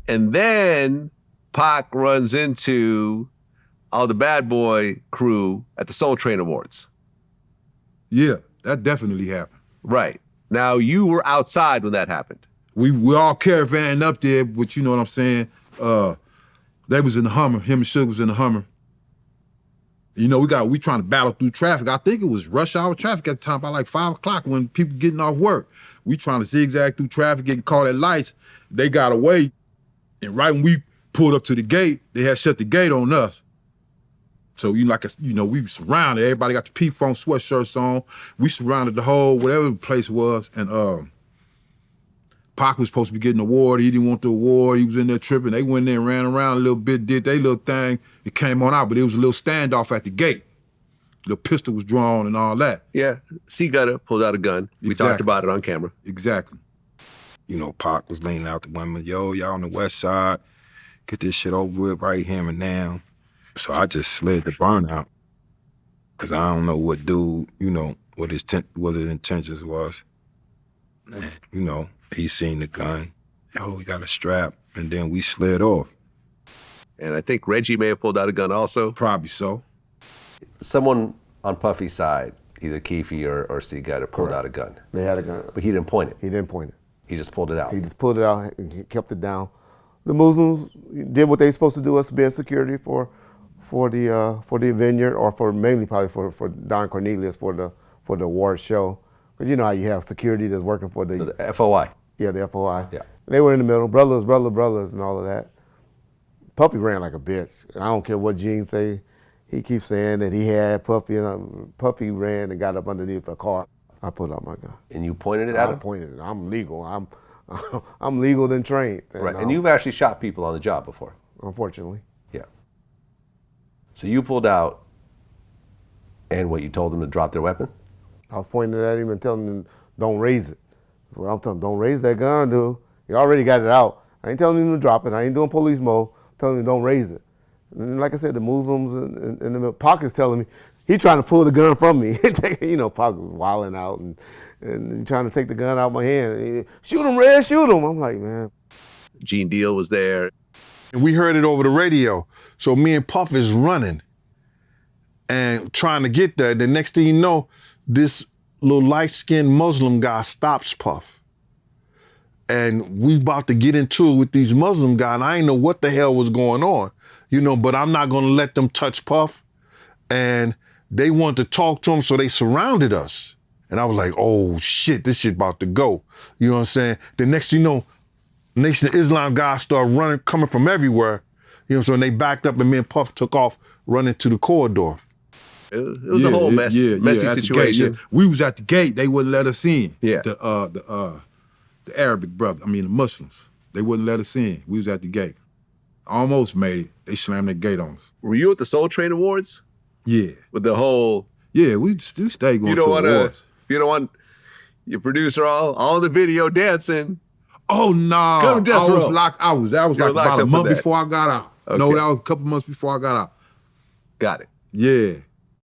And then Pac runs into all the bad boy crew at the Soul Train Awards. Yeah, that definitely happened. Right. Now, you were outside when that happened. We all caravanning up there, but you know what I'm saying? They was in the Hummer. Him and Suge was in the Hummer. You know, we trying to battle through traffic. I think it was rush hour traffic at the time, by like 5 o'clock when people getting off work. We trying to zigzag through traffic, getting caught at lights. They got away, and right when we pulled up to the gate, they had shut the gate on us. So we were surrounded. Everybody got the P-Funk sweatshirts on. We surrounded the whole, whatever the place was, and Pac was supposed to be getting an award. He didn't want the award. He was in there tripping. They went in there and ran around a little bit, did their little thing. It came on out, but it was a little standoff at the gate. The pistol was drawn and all that. Yeah, C-Gutter pulled out a gun. We talked about it on camera. Exactly. You know, Pac was leaning out the window, yo, y'all on the west side, get this shit over with right here and now. So I just slid the burnout, because I don't know what dude, you know, what his intentions was. And, you know, he seen the gun. Yo, he got a strap, and then we slid off. And I think Reggie may have pulled out a gun also. Probably so. Someone on Puffy's side, either Keefe or C-Gutter, pulled out a gun. They had a gun. But he didn't point it. He didn't point it. He just pulled it out. He just pulled it out and he kept it down. The Muslims did what they supposed to do, us being security for the vineyard, or for mainly probably for Don Cornelius for the award show. Because you know how you have security that's working for the FOI. Yeah, the FOI. Yeah. They were in the middle, brothers, and all of that. Puffy ran like a bitch. I don't care what Gene say. He keeps saying that he had Puffy, and Puffy ran and got up underneath a car. I pulled out my gun. And you pointed it at him? I pointed it. I'm legal. I'm legal than trained. Right, and you've actually shot people on the job before. Unfortunately. Yeah. So you pulled out, and what, you told them to drop their weapon? I was pointing at him and telling him, don't raise it. That's what I'm telling him, don't raise that gun, dude. You already got it out. I ain't telling him to drop it. I ain't doing police mode. I'm telling him don't raise it. And like I said, the Muslims and the Pac is telling me, he trying to pull the gun from me. You know, Pac was wilding out and trying to take the gun out of my hand. Shoot him, Red, shoot him. I'm like, man. Gene Deal was there. And we heard it over the radio. So me and Puff is running and trying to get there. The next thing you know, this little light-skinned Muslim guy stops Puff. And we about to get into it with these Muslim guys, and I didn't know what the hell was going on, you know, but I'm not gonna let them touch Puff. And they wanted to talk to him, so they surrounded us. And I was like, oh shit, this shit about to go. You know what I'm saying? The next thing you know, Nation of Islam guys started running, coming from everywhere. You know, so they backed up and me and Puff took off running to the corridor. It was a whole messy situation. We was at the gate, they wouldn't let us in. Yeah. The Arabic brother, the Muslims, they wouldn't let us in. We was at the gate. Almost made it. They slammed the gate on us. Were you at the Soul Train Awards? Yeah. With the whole... Yeah, we still stay going to awards. You don't want your producer all in the video dancing. Oh, no. I was locked. That was like about a month before I got out. Okay. No, that was a couple months before I got out. Got it. Yeah.